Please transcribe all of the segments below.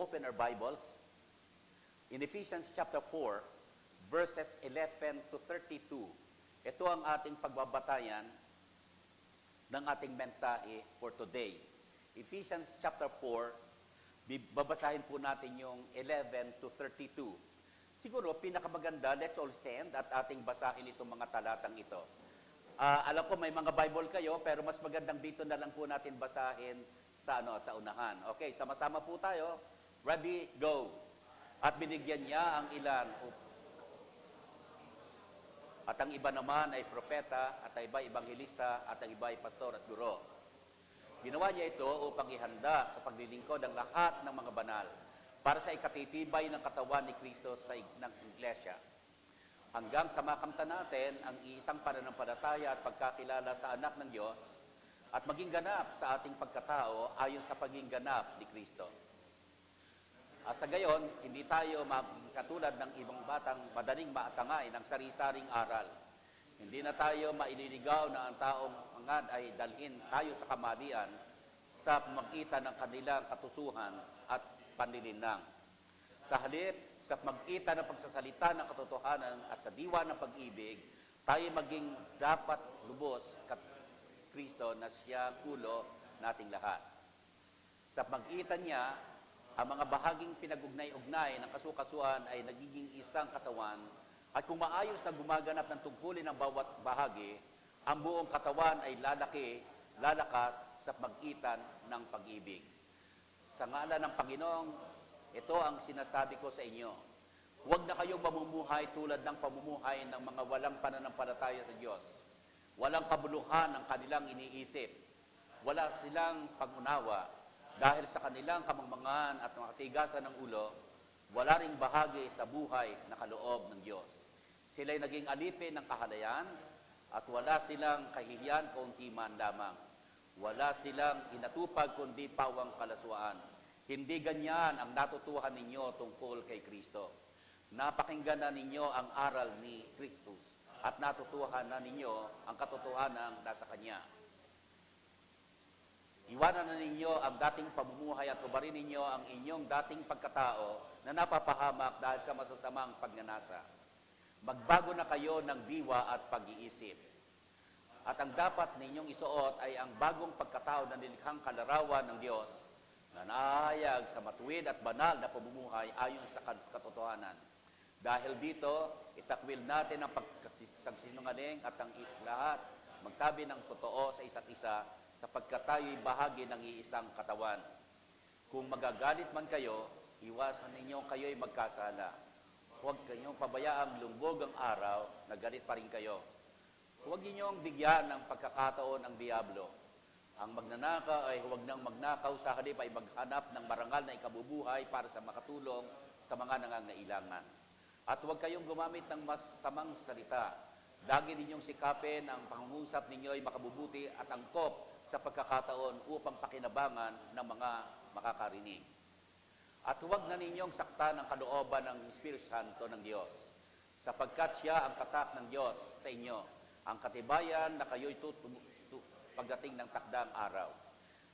open our Bibles in Ephesians chapter 4, verses 11 to 32. Ito ang ating pagbabatayan ng ating mensahe for today. Ephesians chapter 4, babasahin po natin yung 11 to 32. Siguro, pinakamaganda, let's all stand at ating basahin itong mga talatang ito. Alam ko may mga Bible kayo, pero mas magandang dito na lang po natin basahin sa unahan. Okay, sama-sama po tayo. Ready, go. At binigyan niya ang ilan. At ang iba naman ay propeta, at ang iba ebanghelista, at ang iba ay pastor at guro. Ginawa niya ito upang ihanda sa paglilingkod ang lahat ng mga banal para sa ikatitibay ng katawan ni Kristo sa ng Iglesia. Hanggang sa makamtan natin ang iisang pananampalataya at pagkakilala sa anak ng Diyos at maging ganap sa ating pagkatao ayon sa pagiging ganap ni Kristo. At sa gayon, hindi tayo katulad ng ibang batang madaling maatangay ng sari-saring aral. Hindi na tayo maililigaw na ang taong mangad ay dalhin tayo sa kamalian sa pamagitan ng kanilang katusuhan at panlilinlang. Sa halip, sa pamagitan ng pagsasalita ng katotohanan at sa diwa ng pag-ibig, tayo maging dapat lubos kat Kristo na siya ulo nating lahat. Sa pamagitan niya, ang mga bahaging pinag-ugnay-ugnay ng kasukasuan ay nagiging isang katawan at kung maayos na gumaganap ng tungkulin ng bawat bahagi, ang buong katawan ay lalakas sa pamagitan ng pag-ibig. Sa ngalan ng Panginoong, ito ang sinasabi ko sa inyo. Huwag na kayong mamumuhay tulad ng pamumuhay ng mga walang pananampalataya sa Diyos. Walang kabuluhan ng kanilang iniisip. Wala silang pag-unawa dahil sa kanilang kamangmangan at makatigasan ng ulo, wala ring bahagi sa buhay na kaloob ng Diyos. Sila'y naging alipin ng kahalayan at wala silang kahihiyan kaunti man lamang. Wala silang inatupag kundi pawang kalaswaan. Hindi ganyan ang natutuhan ninyo tungkol kay Kristo. Napakinggan na ninyo ang aral ni Kristus at natutuhan na ninyo ang katotohanan nasa Kanya. Iwanan na ninyo ang dating pamumuhay at tubarin ninyo ang inyong dating pagkatao na napapahamak dahil sa masasamang pagnanasa. Magbago na kayo ng diwa at pag-iisip. At ang dapat ninyong isuot ay ang bagong pagkatao na nilikhang kalarawan ng Diyos na nahahayag sa matuwid at banal na pamumuhay ayon sa katotohanan. Dahil dito, itakwil natin ang pagkasinungaling at ang lahat magsabi ng totoo sa isa't isa sapagkat tayo'y bahagi ng iisang katawan. Kung magagalit man kayo, iwasan ninyo kayo'y magkasala. Huwag kayong pabayaang lumbog ang araw na galit pa rin kayo. Huwag ninyong bigyan ng pagkakataon ang diablo. Ang magnanakaw ay huwag nang magnakaw, sa halip ay maghanap ng marangal na ikabubuhay para sa makatulong sa mga nangangailangan. At huwag kayong gumamit ng masamang salita. Lagi ninyong sikapin ang pangungusap ninyo ay makabubuti at angkop sa pagkakataon upang pakinabangan ng mga makakarinig. At huwag na ninyong saktan ang kalooban ng Espiritu Santo ng Diyos, sapagkat siya ang tatak ng Diyos sa inyo, ang katibayan na kayo'y pagdating ng takdang araw.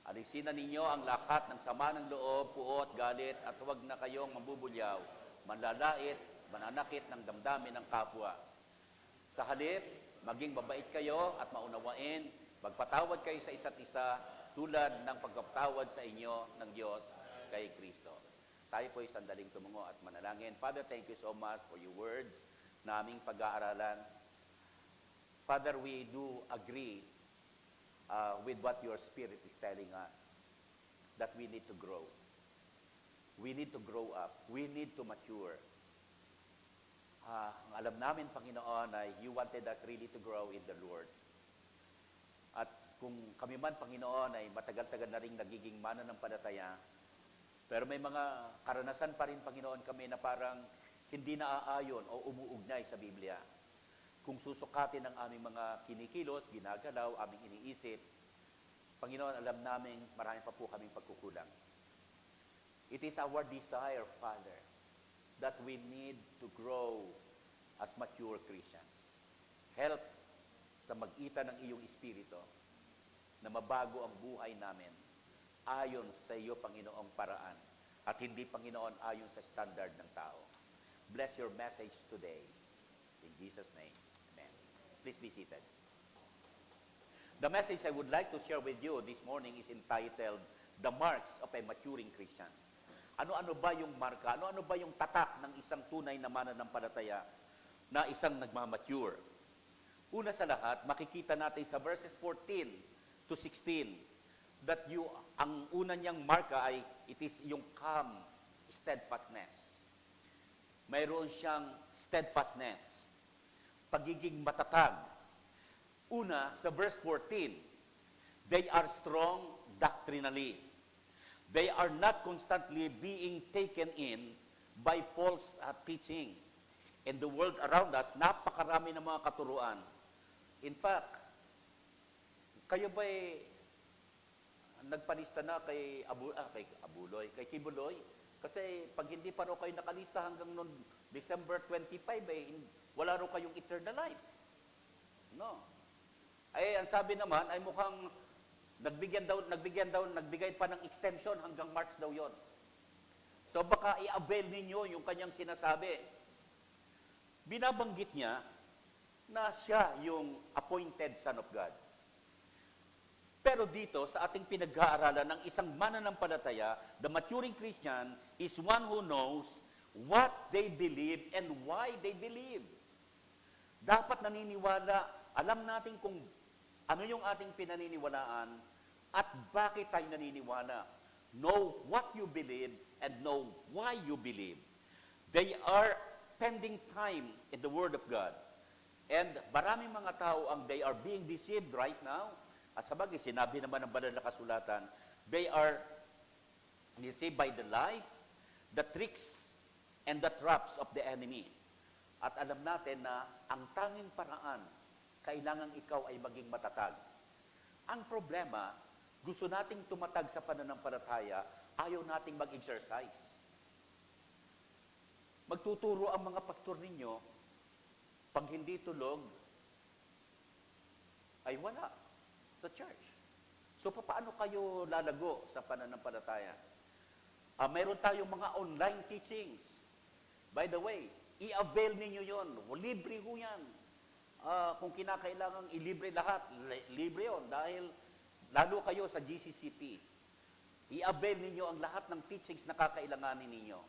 Alisin na ninyo ang lahat ng sama ng loob, puot, galit, at huwag na kayong mambubulyaw, manlalait, mananakit ng damdamin ng kapwa. Sa halip, maging mabait kayo at maunawain, magpatawad kayo sa isa't isa tulad ng pagpapatawad sa inyo ng Diyos kay Kristo. Tayo po'y sandaling tumungo at manalangin. Father, thank you so much for your words na aming pag-aaralan. Father, we do agree with what your Spirit is telling us, that we need to grow. We need to grow up. We need to mature. Ang alam namin, Panginoon, ay you wanted us really to grow in the Lord. At kung kami man, Panginoon, ay matagal-tagal na rin nagiging mananampalataya, pero may mga karanasan pa rin, Panginoon, kami na parang hindi naaayon o umuugnay sa Biblia. Kung susukatin ang aming mga kinikilos, ginagalaw, aming iniisip, Panginoon, alam namin marami pa po kaming pagkukulang. It is our desire, Father, that we need to grow as mature Christians. Help sa mag-itan ng iyong Espiritu na mabago ang buhay namin ayon sa iyo, Panginoong paraan. at hindi, Panginoon, ayon sa standard ng tao. Bless your message today. In Jesus' name, amen. Please be seated. The message I would like to share with you this morning is entitled, The Marks of a Maturing Christian. Ano-ano ba yung marka? Ano-ano ba yung tatak ng isang tunay na mananampalataya na isang nagmamature? Una sa lahat, makikita natin sa verses 14 to 16 that ang una niyang marka ay it is yung calm steadfastness. Mayroon siyang steadfastness, pagiging matatag. Una, sa verse 14, they are strong doctrinally. They are not constantly being taken in by false teaching. In the world around us, napakarami ng mga katuruan. In fact, kayo ba'y nagpalista na kay Kibuloy? Kasi pag hindi pa raw kayo nakalista hanggang noon December 25, wala raw kayong eternal life. No. Ay, ang sabi naman ay mukhang nagbigay pa ng extension hanggang March daw yon. So baka i-avail ninyo yung kanyang sinasabi. Binabanggit niya na siya yung appointed Son of God. Pero dito, sa ating pinag-aaralan ng isang mananampalataya, the maturing Christian is one who knows what they believe and why they believe. Dapat naniniwala, alam natin kung ano yung ating pinaniniwalaan at bakit tayo naniniwala. Know what you believe and know why you believe. They are spending time in the Word of God. And maraming mga tao they are being deceived right now. At sabagay, sinabi naman ng banal na kasulatan, they are deceived by the lies, the tricks, and the traps of the enemy. At alam natin na ang tanging paraan, kailangan ikaw ay maging matatag. Ang problema, gusto nating tumatag sa pananampalataya, ayaw nating mag-exercise. Magtuturo ang mga pastor ninyo, pag hindi tulog, ay wala sa church. So, paano kayo lalago sa pananampalataya? Mayroon tayong mga online teachings. By the way, i-avail ninyo yon. Libre ho yan. Kung kinakailangan ilibre lahat, libre yon. Dahil lalo kayo sa GCCP, i-avail ninyo ang lahat ng teachings na kakailanganin ninyo.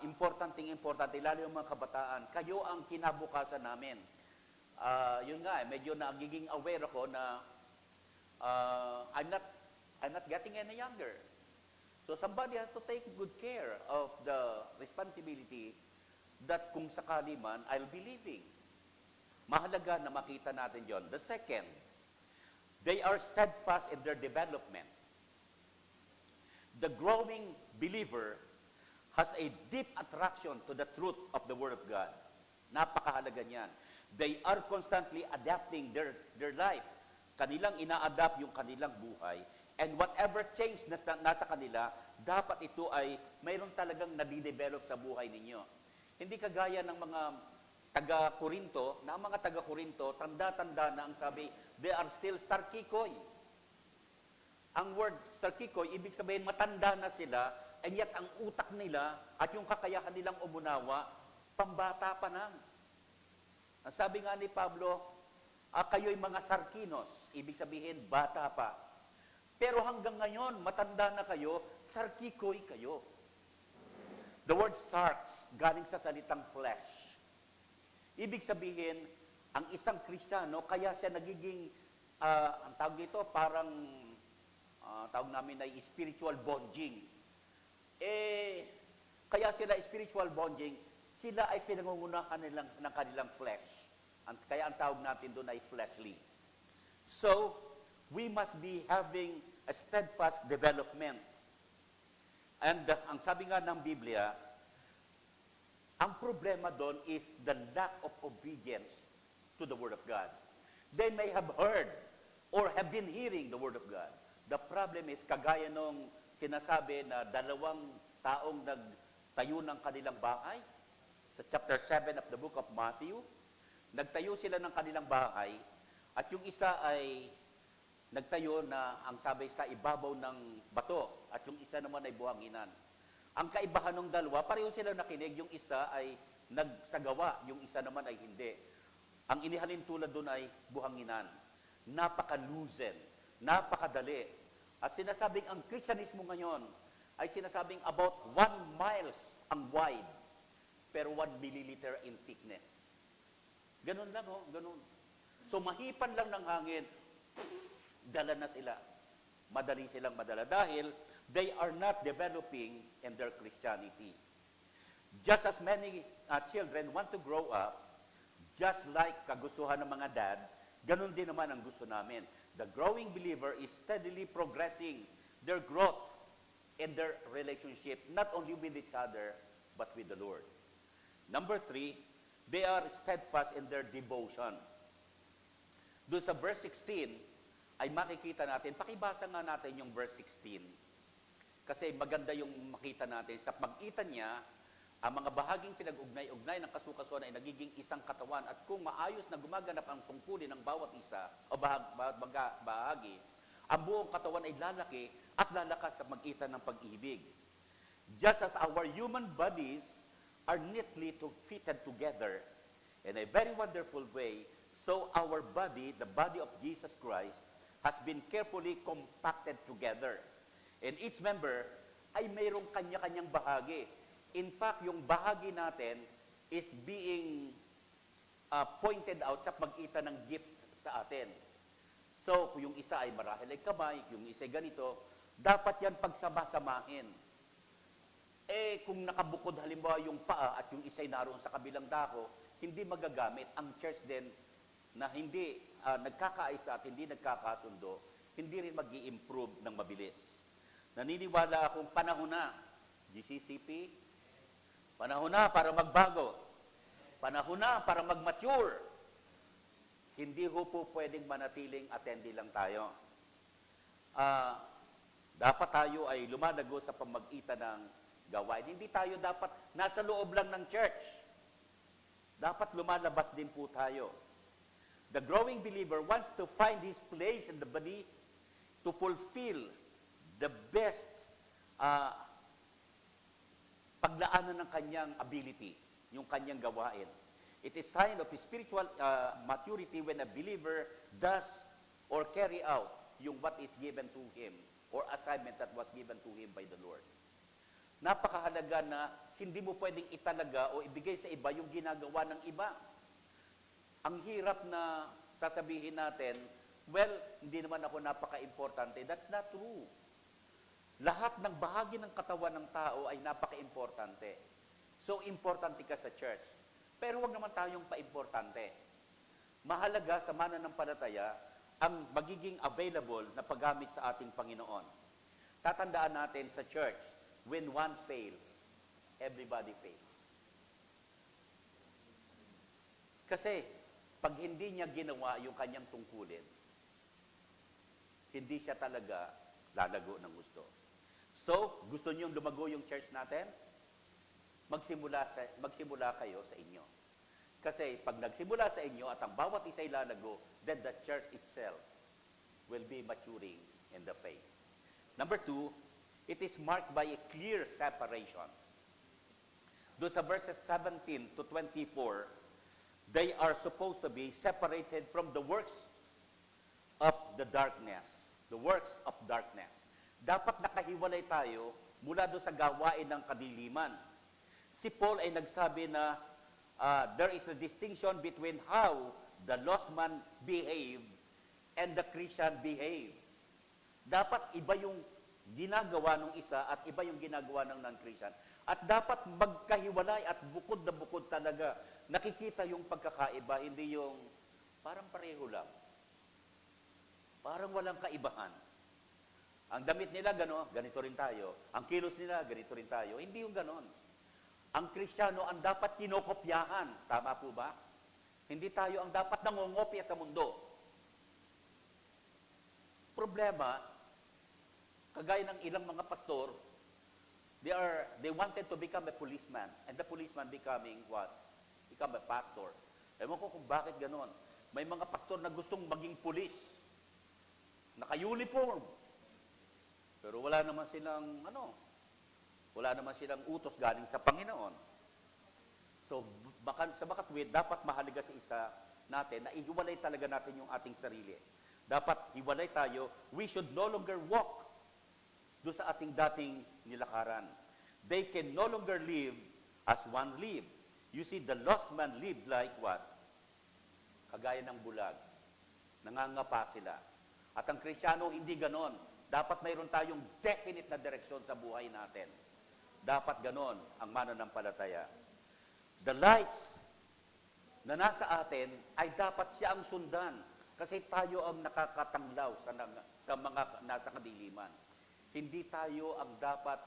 Importante, lalo yung mga kabataan. Kayo ang kinabukasan namin. Yun nga, medyo nagiging aware ako na I'm not getting any younger. So somebody has to take good care of the responsibility that kung sakali man, I'll be living. Mahalaga na makita natin yon. The second, they are steadfast in their development. The growing believer has a deep attraction to the truth of the Word of God. Napakahalaga niyan. They are constantly adapting their life. Kanilang ina-adapt yung kanilang buhay. And whatever change na nasa kanila, dapat ito ay mayroon talagang nadidevelop sa buhay ninyo. Hindi kagaya ng mga taga-Korinto, na ang mga taga-Korinto, tanda-tanda na ang sabi, they are still sarkikoy. Ang word sarkikoy, ibig sabihin matanda na sila, and yet ang utak nila at yung kakayahan nilang umunawa, pambata pa lang. Ang sabi nga ni Pablo, kayo'y mga sarkinos, ibig sabihin bata pa. Pero hanggang ngayon, matanda na kayo, sarkikoy kayo. The word sarks, galing sa salitang flesh. Ibig sabihin, ang isang Kristiyano, kaya siya nagiging, ang tawag dito, parang, tawag namin ay spiritual bonding. Kaya sila spiritual bonding, sila ay pinangungunahan ng kanilang flesh. Kaya ang tawag natin doon ay fleshly. So, we must be having a steadfast development. And ang sabi nga ng Biblia, ang problema doon is the lack of obedience to the Word of God. They may have heard or have been hearing the Word of God. The problem is, kagaya nung sinasabi na 2 taong nagtayo ng kanilang bahay, sa chapter 7 of the book of Matthew, nagtayo sila ng kanilang bahay, at yung isa ay nagtayo na ang sabi sa ibabaw ng bato, at yung isa naman ay buhanginan. Ang kaibahan ng dalawa, pareho sila nakinig. Yung isa ay nagsagawa, yung isa naman ay hindi. Ang inihalin tulad doon ay buhanginan. Napaka-loosen, napakadali. At sinasabing ang Kristyanismo ngayon ay sinasabing about 1 miles ang wide, pero 1 milliliter in thickness. Ganun lang, ganun. So mahipan lang ng hangin, dala na sila. Madali silang madala dahil they are not developing in their Christianity. Just as many children want to grow up, just like kagustuhan ng mga dad, ganun din naman ang gusto namin. The growing believer is steadily progressing their growth in their relationship, not only with each other, but with the Lord. Number 3, they are steadfast in their devotion. Doon sa verse 16, ay makikita natin, pakibasa nga natin yung verse 16. Kasi maganda yung makita natin. Sa pagitan niya, ang mga bahaging pinag-ugnay-ugnay ng kasukasuan ay nagiging isang katawan. At kung maayos na gumaganap ang tungkulin ng bawat isa, o bahagi, ang buong katawan ay lalaki at lalakas sa magitan ng pag-ibig. Just as our human bodies are neatly fitted together in a very wonderful way, so our body, the body of Jesus Christ, has been carefully compacted together. And each member ay mayroong kanya-kanyang bahagi. In fact, yung bahagi natin is being pointed out sa pagitan ng gift sa atin. So, kung yung isa ay marahil ay kamay, yung isa ay ganito, dapat yan pagsama-samahin. Kung nakabukod halimbawa yung paa at yung isa ay naroon sa kabilang dako, hindi magagamit. Ang church din na hindi nagkakaisa at hindi nagkakasundo, hindi rin mag-i-improve ng mabilis. Naniniwala akong panahon na, GCCP, panahon na para magbago, panahon na para mag-mature. Hindi ho po pwedeng manatiling attendee lang tayo. Dapat tayo ay lumalago sa pamagitan ng gawain. Hindi tayo dapat nasa loob lang ng church. Dapat lumalabas din po tayo. The growing believer wants to find his place in the body to fulfill the best paglaanan ng kanyang ability, yung kanyang gawain. It is sign of spiritual maturity when a believer does or carry out yung what is given to him or assignment that was given to him by the Lord. Napakahalaga na hindi mo pwedeng italaga o ibigay sa iba yung ginagawa ng iba. Ang hirap na sasabihin natin, well, hindi naman ako napaka-importante. That's not true. Lahat ng bahagi ng katawan ng tao ay napaka-importante. So, importante ka sa church. Pero wag naman tayong pa-importante. Mahalaga sa mananampalataya ang magiging available na paggamit sa ating Panginoon. Tatandaan natin sa church, when one fails, everybody fails. Kasi, pag hindi niya ginawa yung kanyang tungkulin, hindi siya talaga lalago ng gusto. So, gusto niyong lumago yung church natin? Magsimula kayo sa inyo. Kasi pag nagsimula sa inyo at ang bawat isa'y lalago, then the church itself will be maturing in the faith. Number 2, it is marked by a clear separation. Doon sa verses 17 to 24, they are supposed to be separated from the works of the darkness. The works of darkness. Dapat nakahiwalay tayo mula doon sa gawain ng kadiliman. Si Paul ay nagsabi na there is a distinction between how the lost man behaved and the Christian behaved. Dapat iba yung ginagawa ng isa at iba yung ginagawa ng non-Christian. At dapat magkahiwalay at bukod na bukod talaga. Nakikita yung pagkakaiba, hindi yung parang pareho lang. Parang walang kaibahan. Ang damit nila, ganito rin tayo. Ang kilos nila, ganito rin tayo. Hindi yung ganon. Ang Kristiyano ang dapat kinokopyahan. Tama po ba? Hindi tayo ang dapat nangongopya sa mundo. Problema, kagaya ng ilang mga pastor, they wanted to become a policeman. And the policeman becoming what? Become a pastor. Ewan ko kung bakit ganon. May mga pastor na gustong maging pulis. Naka-uniform. Pero wala naman silang, Wala naman silang utos galing sa Panginoon. So, sa makatwid, dapat mahalaga sa isa natin na ihiwalay talaga natin yung ating sarili. Dapat hiwalay tayo. We should no longer walk doon sa ating dating nilakaran. They can no longer live as one lived. You see, the lost man lived like what? Kagaya ng bulag. Nangangapa sila. At ang Kristiyano, hindi ganon. Dapat mayroon tayong definite na direksyon sa buhay natin. Dapat ganon ang mananampalataya. The lights na nasa atin ay dapat siya ang sundan. Kasi tayo ang nakakatanglaw sa mga nasa kadiliman. Hindi tayo ang dapat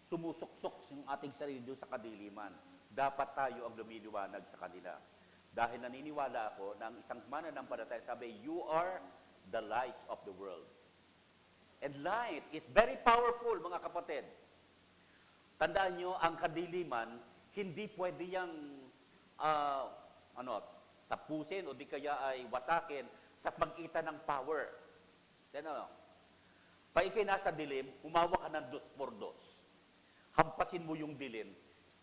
sumusuksok ng ating sarili doon sa kadiliman. Dapat tayo ang lumiliwanag sa kanila. Dahil naniniwala ako na ang isang mananampalataya, sabi, you are the lights of the world. And light is very powerful, mga kapatid. Tandaan nyo, ang kadiliman, hindi pwede yang tapusin o di kaya ay wasakin sa pagitan ng power. Pag ikay nasa dilim, humawak ka ng 2x2. Hampasin mo yung dilim,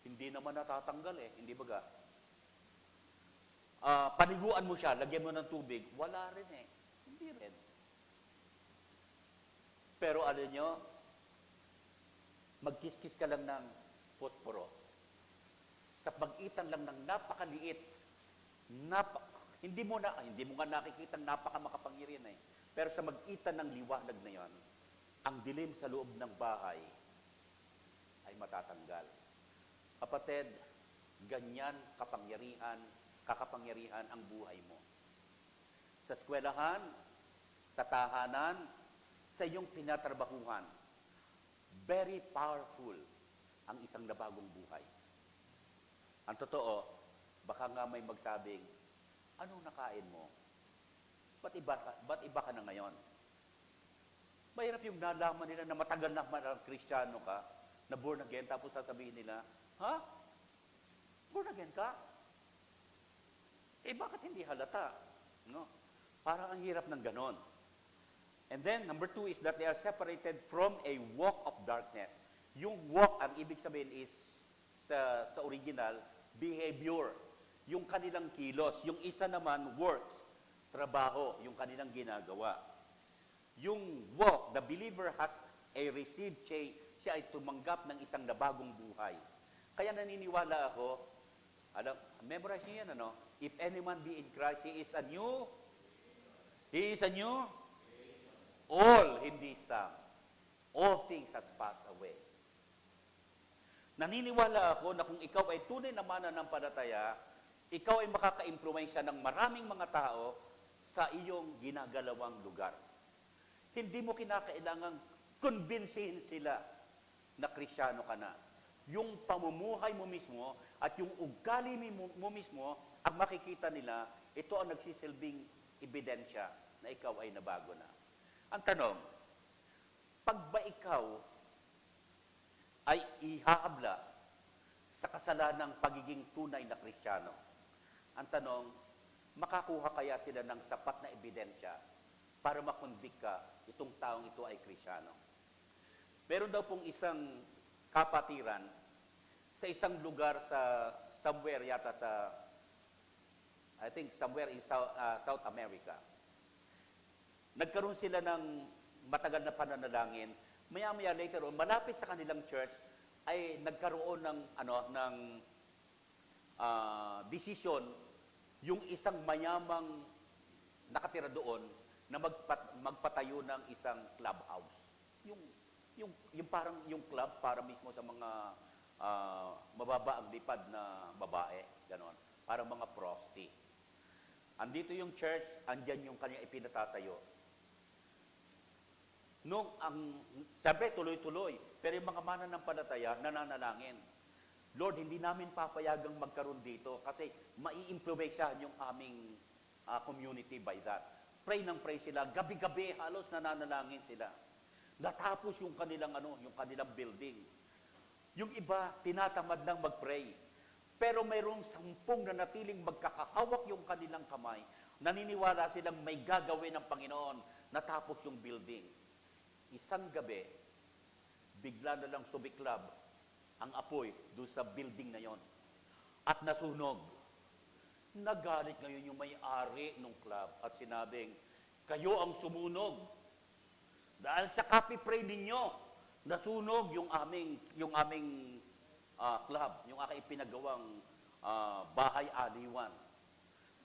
hindi naman natatanggal hindi baga? Paniguan mo siya, lagyan mo ng tubig, wala rin hindi rin. Pero alam nyo, magkiskis ka lang ng posporo. Sa pagitan lang ng napakaliit, hindi mo nga nakikita napakamakapangyarihan Pero sa magitan ng liwanag na yon, ang dilim sa loob ng bahay ay matatanggal. Kapatid, ganyan kakapangyarihan ang buhay mo. Sa eskwelahan, sa tahanan, sa iyong tinatrabahuhan, very powerful ang isang nabagong buhay. Ang totoo, baka nga may magsabing, anong nakain mo? Ba't iba ka na ngayon? Mahirap yung nalaman nila na matagal na Kristiyano ka, na born again, tapos sasabihin nila, ha? Born again ka? Bakit hindi halata? No? Parang ang hirap ng ganon. And then, number 2 is that they are separated from a walk of darkness. Yung walk, ang ibig sabihin is, sa original, behavior. Yung kanilang kilos. Yung isa naman, works. Trabaho. Yung kanilang ginagawa. Yung walk, the believer has a received change. Siya ay tumanggap ng isang nabagong buhay. Kaya naniniwala ako, memorize niyo yan, If anyone be in Christ, he is a new all, hindi some. All things has passed away. Naniniwala ako na kung ikaw ay tunay na mananampalataya, ikaw ay makaka-impluwensya ng maraming mga tao sa iyong ginagalawang lugar. Hindi mo kinakailangang kumbinsihin sila na Kristiyano ka na. Yung pamumuhay mo mismo at yung ugali mo mismo, ang makikita nila, ito ang nagsisilbing ebidensya na ikaw ay nabago na. Ang tanong, pag ba ikaw ay ihahabla sa kasalanang pagiging tunay na Kristiyano? Ang tanong, makakuha kaya sila ng sapat na ebidensya para makonvict ka, itong taong ito ay Kristiyano? Meron daw pong isang kapatiran sa isang lugar somewhere yata I think somewhere in South America. Nagkaroon sila ng matagal na pananalangin. Maya-maya later on, malapit sa kanilang church, ay nagkaroon ng decision yung isang mayamang nakatira doon na magpatayo ng isang clubhouse. Yung parang yung club para mismo sa mga mababa ang lipad na babae, ganon. Parang mga prosti. Andito yung church, andyan yung kanya ipinatatayo. Sabi, tuloy-tuloy. Pero yung mga mananampalataya, nananalangin. Lord, hindi namin papayagang magkaroon dito kasi mai-impluwensyahan yung aming community by that. Pray ng pray sila. Gabi-gabi, halos nananalangin sila. Natapos yung kanilang building. Yung iba, tinatamad nang mag-pray. Pero mayroong 10 na natiling magkakahawak yung kanilang kamay. Naniniwala silang may gagawin ng Panginoon. Natapos yung building. Isang gabi, bigla na lang sumiklab ang apoy doon sa building na yon at nasunog. Nagalit ngayon yung may-ari ng club at sinabing, kayo ang sumunog. Dahil sa copy pray ninyo, nasunog yung aming club, yung aking ipinagawang bahay aliwan.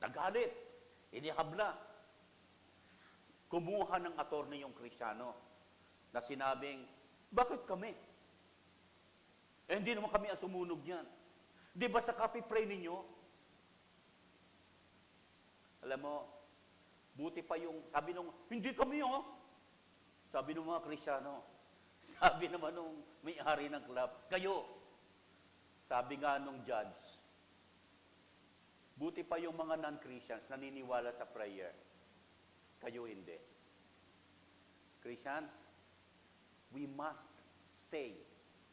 Nagalit, inihabla. Kumuha ng attorney yung Kristiyano na sinabing, bakit kami? Hindi naman kami ang sumunog niyan. Di ba sa copy pray ninyo? Alam mo, buti pa yung, sabi nung, hindi kami Sabi ng mga Kristiyano, sabi naman nung may-ari ng club, kayo. Sabi nga nung judge, buti pa yung mga non-Christians naniniwala sa prayer. Kayo hindi. Christians, we must stay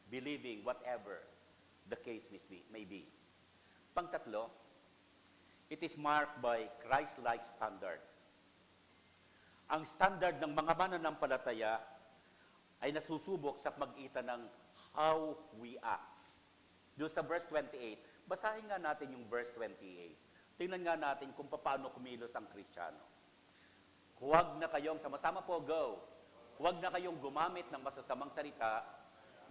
believing whatever the case may be. Pangtatlo, it is marked by Christ-like standard. Ang standard ng mga mananampalataya ay nasusubok sa pagitan ng how we act. Doon sa verse 28, basahin nga natin yung verse 28. Tingnan nga natin kung paano kumilos ang Kristiyano. Huwag na kayong, sama-sama po, go. Huwag na kayong gumamit ng masasamang salita.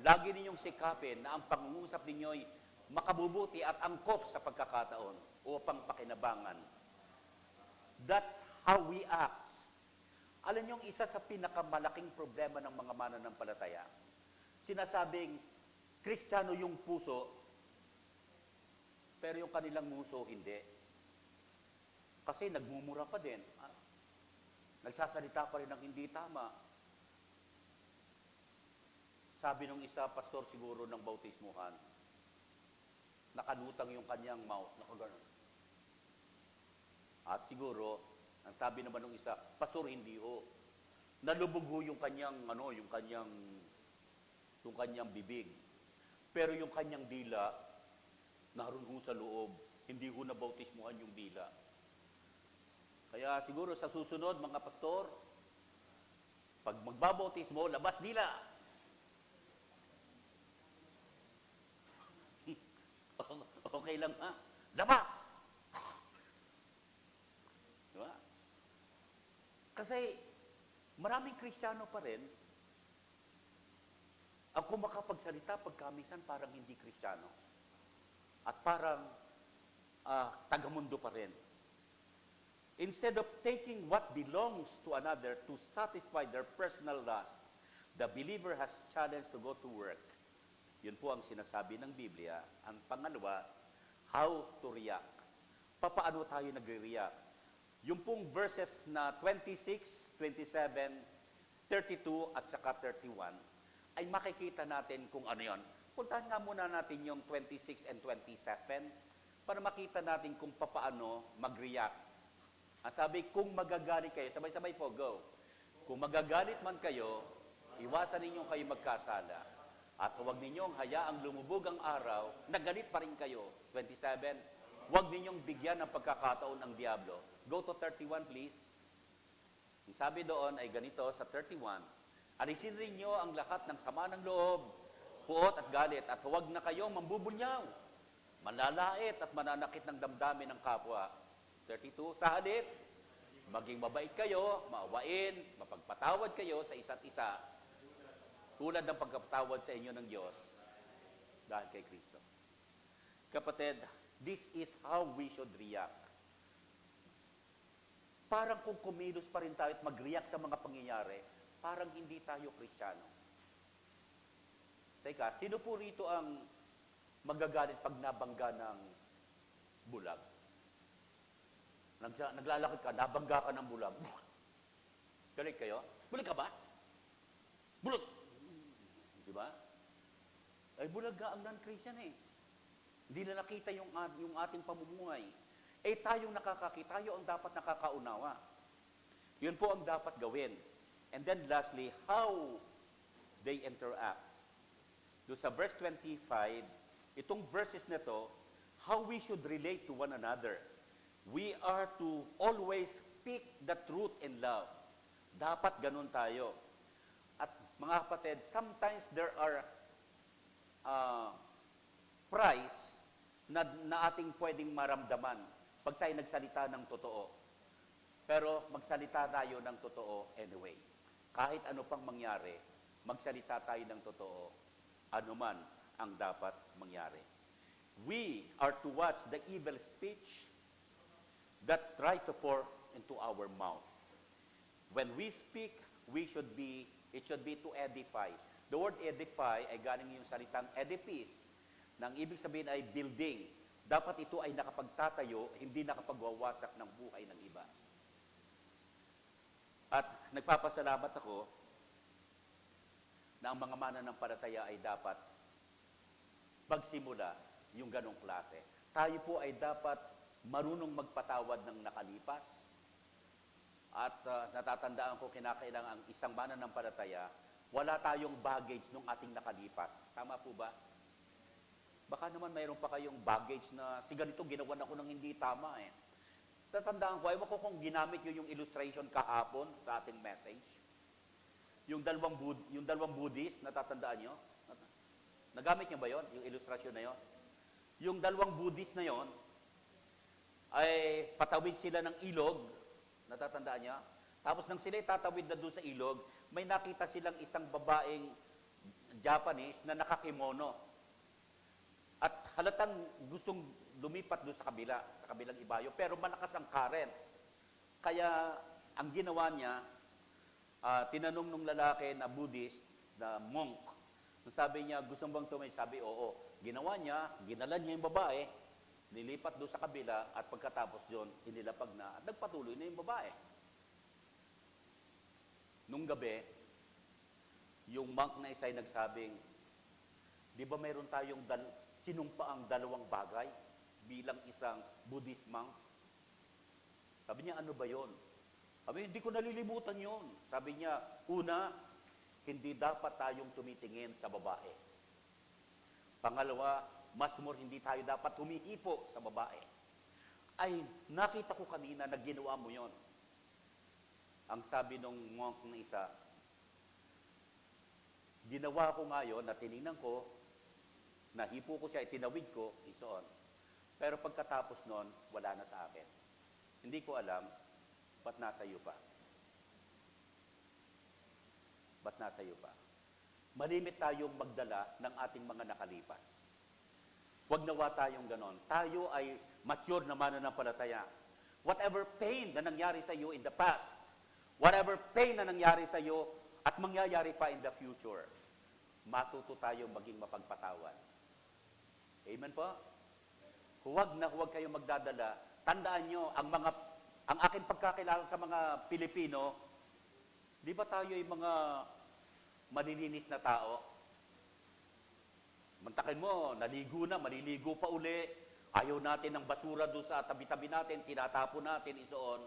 Lagi ninyong sikapin na ang pangungusap ninyo'y makabubuti at angkop sa pagkakataon upang pakinabangan. That's how we act. Alam niyo, isa sa pinakamalaking problema ng mga mananampalataya, sinasabing, Kristiyano yung puso, pero yung kanilang nguso, hindi. Kasi nagmumura pa din. Nagsasalita pa rin ng hindi tama. Sabi nung isa, pastor siguro ng bautismuhan, nakanutang yung kanyang mouth, nakaganon. At siguro, ang sabi naman ng isa, pastor hindi ho. Nalubog ho yung kanyang bibig. Pero yung kanyang dila, naroon ho sa loob, hindi ho nabautismuhan yung dila. Kaya siguro sa susunod, mga pastor, pag magbabautismo, labas dila. Okay lang ha? Labas! Diba? Kasi maraming Kristiyano pa rin ang kung makapagsalita pagkamisan parang hindi Kristiyano. At parang tagamundo pa rin. Instead of taking what belongs to another to satisfy their personal lust, the believer has challenged to go to work. Yun po ang sinasabi ng Biblia. Ang pangalawa, how to react. Papaano tayo nagre-react? Yung pong verses na 26, 27, 32 at saka 31 ay makikita natin kung ano yon. Puntahan nga muna natin yung 26 and 27 para makita natin kung papaano mag-react. Ang sabi, kung magagalit kayo, sabay-sabay po, go. Kung magagalit man kayo, iwasan ninyong kayo magkasala. At huwag ninyong hayaang lumubog ang araw, nagalit pa rin kayo. 27, huwag ninyong bigyan ng pagkakataon ang Diablo. Go to 31, please. Ang sabi doon ay ganito sa 31, alisin rin nyo ang lahat ng sama ng loob, puot at galit, at huwag na kayong mambubunyaw, malalait at mananakit ng damdamin ng kapwa. 32, sa halip, maging mabait kayo, maawain, mapagpatawad kayo sa isa't isa, tulad ng pagpatawad sa inyo ng Diyos dahil kay Kristo. Kapatid, this is how we should react. Parang kung kumilos pa rin tayo at mag-react sa mga pangyayari, parang hindi tayo Kristiyano. Teka, sino po rito ang magagalit pag nabangga ng bulag? Naglalakad ka, nabangga ka ng bulag. Galit kayo? Bulag ka ba? Bulag! Di ba? Ay bulag ka ang non-Christian eh. Hindi na nakita yung ating pamumuhay. Eh tayong nakakakita, tayo ang dapat nakakaunawa. Yun po ang dapat gawin. And then lastly, how they interact. Do sa verse 25, itong verses na to, how we should relate to one another. We are to always speak the truth in love. Dapat ganun tayo. At mga kapatid, sometimes there are ah, price na ating pwedeng maramdaman pag tayo nagsalita ng totoo. Pero magsalita tayo ng totoo anyway. Kahit ano pang mangyari, magsalita tayo ng totoo, anuman ang dapat mangyari. We are to watch the evil speech that try to pour into our mouth. When we speak, it should be to edify. The word edify ay galing yung salitang edifice, nang ibig sabihin ay building. Dapat ito ay nakapagtatayo, hindi nakapagwawasak ng buhay ng iba. At nagpapasalamat ako na ang mga mananampalataya ay dapat magsimula yung ganong klase. Tayo po ay dapat marunong magpatawad ng nakalipas. At natatandaan ko kinakailangan ang isang mananampalataya, wala tayong baggage nung ating nakalipas. Tama po ba? Baka naman mayroon pa kayong baggage na si ganito ginawan ako ng hindi tama eh. Tatandaan ko, ayaw ko kung ginamit yun yung illustration kahapon sa ating message. Yung dalawang Buddhist, natatandaan nyo? Nagamit nyo ba yon yung illustrasyon na yon? Yung dalawang Buddhist na yon, ay patawid sila ng ilog, natatandaan nyo? Tapos nang sila tatawid na doon sa ilog, may nakita silang isang babaeng Japanese na nakakimono. At halatang gustong lumipat doon sa kabilang ibayo, pero malakas ang current. Kaya ang ginawa niya, tinanong nung lalaki na Buddhist, na monk, sabi niya, gusto bang tumay? Sabi, oo. Ginawa niya, ginalan niya yung babae, nilipat doon sa kabila, at pagkatapos yun, inilapag na, at nagpatuloy na yung babae. Nung gabi, yung monk na isa ay nagsabing, di ba mayroon tayong sinumpaang dalawang bagay bilang isang Buddhist monk? Sabi niya, ano ba yon? Sabi, hindi ko nalilimutan yon. Sabi niya, una, hindi dapat tayong tumitingin sa babae. Pangalawa, much more, hindi tayo dapat humihipo sa babae. Ay, nakita ko kanina na ginawa mo yon. Ang sabi ng monk na isa, ginawa ko ngayon na tinignan ko, nahipo ko siya, itinawid ko, isoon. Pero pagkatapos nun, wala na sa akin. Hindi ko alam, ba't nasa iyo pa? Ba't nasa iyo pa? Malimit tayong magdala ng ating mga nakalipas. Huwag nawa tayong ganon. Tayo ay mature na mananampalataya. Whatever pain na nangyari sa iyo in the past, whatever pain na nangyari sa iyo at mangyayari pa in the future, matuto tayong maging mapagpatawad. Amen po? Huwag na huwag kayong magdadala. Tandaan nyo, ang aking pagkakilala sa mga Pilipino, di ba tayo ay mga malilinis na tao? Mantakin mo, naligo na, maliligo pa uli. Ayaw natin ng basura doon sa tabi-tabi natin, tinatapon natin, isoon.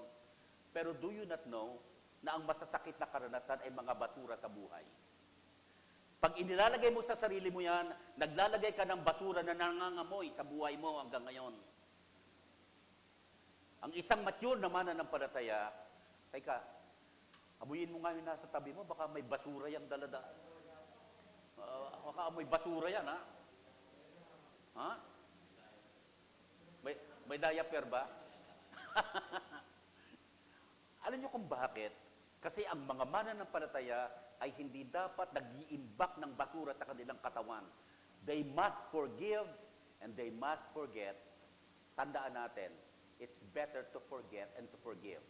Pero do you not know na ang masasakit na karanasan ay mga basura sa buhay? Pag inilalagay mo sa sarili mo yan, naglalagay ka ng basura na nangangamoy sa buhay mo hanggang ngayon. Ang isang mature na mananampalataya, teka, amuyin mo nga yung nasa tabi mo, baka may basura yung dalada. Baka may basura yan, ha? Ha? May diaper ba? Alam niyo kung bakit? Kasi ang mga mananampalataya ay hindi dapat nag-iimbak ng basura sa kanilang katawan. They must forgive and they must forget. Tandaan natin, it's better to forget and to forgive.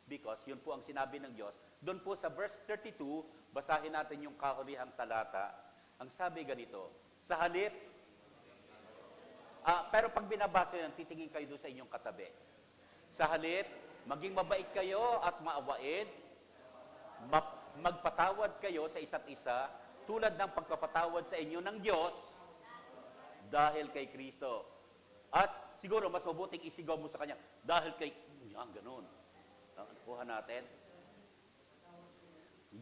Because yun po ang sinabi ng Diyos. Doon po sa verse 32, basahin natin yung kahulihang talata. Ang sabi ganito, sa halip, pero pag binabasa yan, titingin kayo doon sa inyong katabi. Sa halip, maging mabait kayo at maawain, magpatawad kayo sa isa't isa, tulad ng pagpapatawad sa inyo ng Diyos, dahil kay Kristo. At siguro, mas mabuting isigaw mo sa Kanya, dahil kay, yan, ganun. Kuha natin.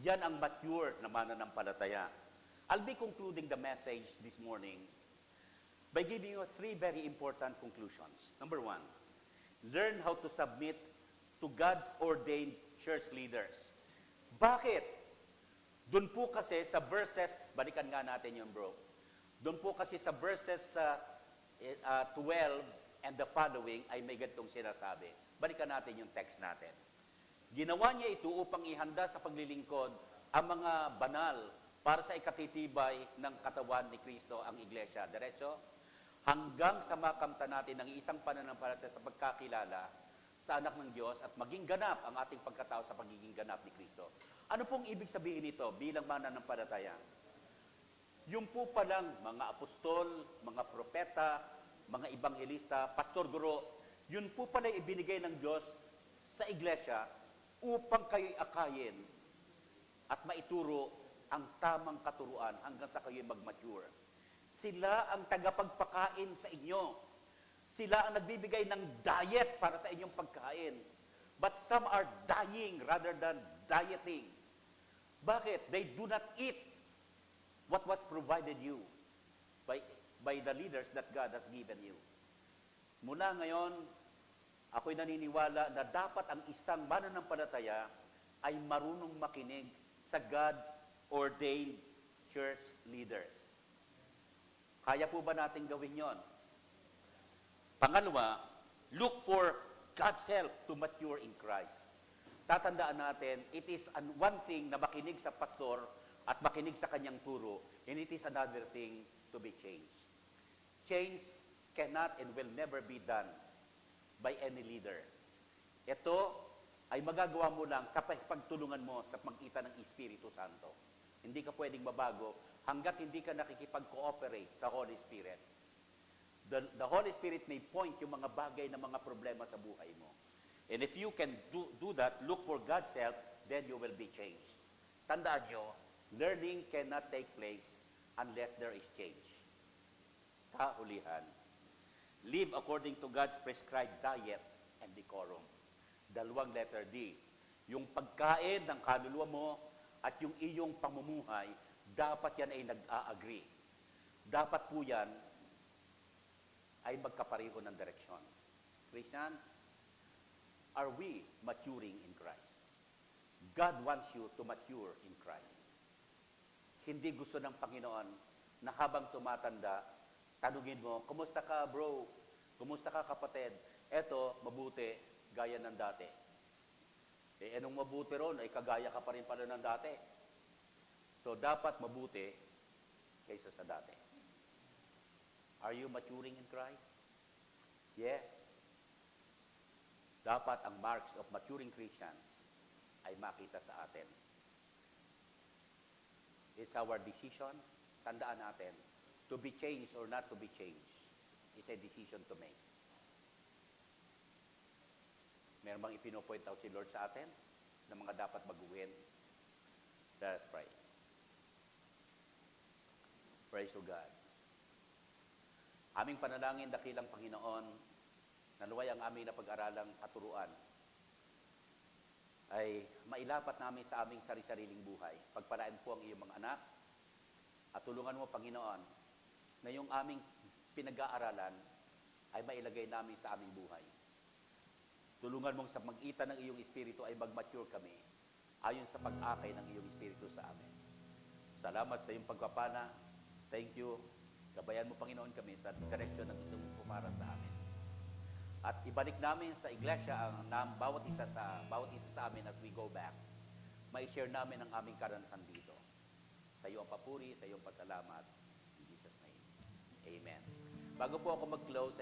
Yan ang mature na mananampalataya. I'll be concluding the message this morning by giving you 3 very important conclusions. Number 1, learn how to submit to God's ordained church leaders. Bakit? Doon po kasi sa verses, balikan nga natin yun bro, Doon po kasi sa verses 12 and the following ay may ganitong sinasabi. Balikan natin yung text natin. Ginawa niya ito upang ihanda sa paglilingkod ang mga banal para sa ikatitibay ng katawan ni Kristo ang iglesia. Diretso, hanggang sa makamta natin ng isang pananampalataya sa pagkakilala sa anak ng Diyos at maging ganap ang ating pagkatao sa pagiging ganap ni Kristo. Ano pong ibig sabihin nito bilang mananampalataya? Yung po palang mga apostol, mga propeta, mga ebanghelista, pastor guro, yun po pala ibinigay ng Diyos sa iglesia upang kayo'y akayin at maituro ang tamang katuruan hanggang sa kayo'y mag-mature. Sila ang tagapagpakain sa inyo. Sila ang nagbibigay ng diet para sa inyong pagkain. But some are dying rather than dieting. Bakit? They do not eat what was provided you by the leaders that God has given you. Mula ngayon, ako'y naniniwala na dapat ang isang mananampalataya ay marunong makinig sa God's ordained church leaders. Kaya po ba natin gawin yon? Pangalawa, look for God's help to mature in Christ. Tatandaan natin, it is one thing na makinig sa pastor at makinig sa kanyang turo, and it is another thing to be changed. Change cannot and will never be done by any leader. Ito ay magagawa mo lang sa pagtulungan mo sa pagitan ng Espiritu Santo. Hindi ka pwedeng mabago hanggat hindi ka nakikipag-cooperate sa Holy Spirit. The Holy Spirit may point yung mga bagay na mga problema sa buhay mo. And if you can do that, look for God's help, then you will be changed. Tandaan nyo, learning cannot take place unless there is change. Kahulihan, live according to God's prescribed diet and decorum. Dalawang letter D. Yung pagkain ng kaluluwa mo at yung iyong pamumuhay, dapat yan ay nag-a-agree. Dapat po yan ay magkapareho ng direksyon. Christians, are we maturing in Christ? God wants you to mature in Christ. Hindi gusto ng Panginoon na habang tumatanda, tanungin mo, kumusta ka bro? Kumusta ka kapatid? Eto, mabuti, gaya ng dati. Anong mabuti ron? Ay kagaya ka pa rin pala ng dati. So, dapat mabuti kaysa sa dati. Are you maturing in Christ? Yes. Dapat ang marks of maturing Christians ay makita sa atin. It's our decision. Tandaan natin, to be changed or not to be changed is a decision to make. Meron bang ipinopoint out si Lord sa atin na mga dapat baguhin? Let us pray. Praise to God. Aming panalangin, dakilang Panginoon, naluway ang aming napag-aralang katuruan ay mailapat namin sa aming sari-sariling buhay. Pagpalain po ang iyong mga anak at tulungan mo, Panginoon, na yung aming pinag-aaralan ay mailagay namin sa aming buhay. Tulungan mong sa magitan ng iyong Espiritu ay mag-mature kami ayon sa pag-akay ng iyong Espiritu sa amin. Salamat sa iyong pagpapala. Thank you. Gabayan mo, Panginoon, kami sa direksyon na gusto mong pumara sa amin. At ibalik namin sa iglesia ang bawat isa sa amin as we go back. Mai-share namin ang aming karanasan dito. Sa iyo ang papuri, sa iyo ang pasalamat. In Jesus' name. Amen. Bago po ako mag-close,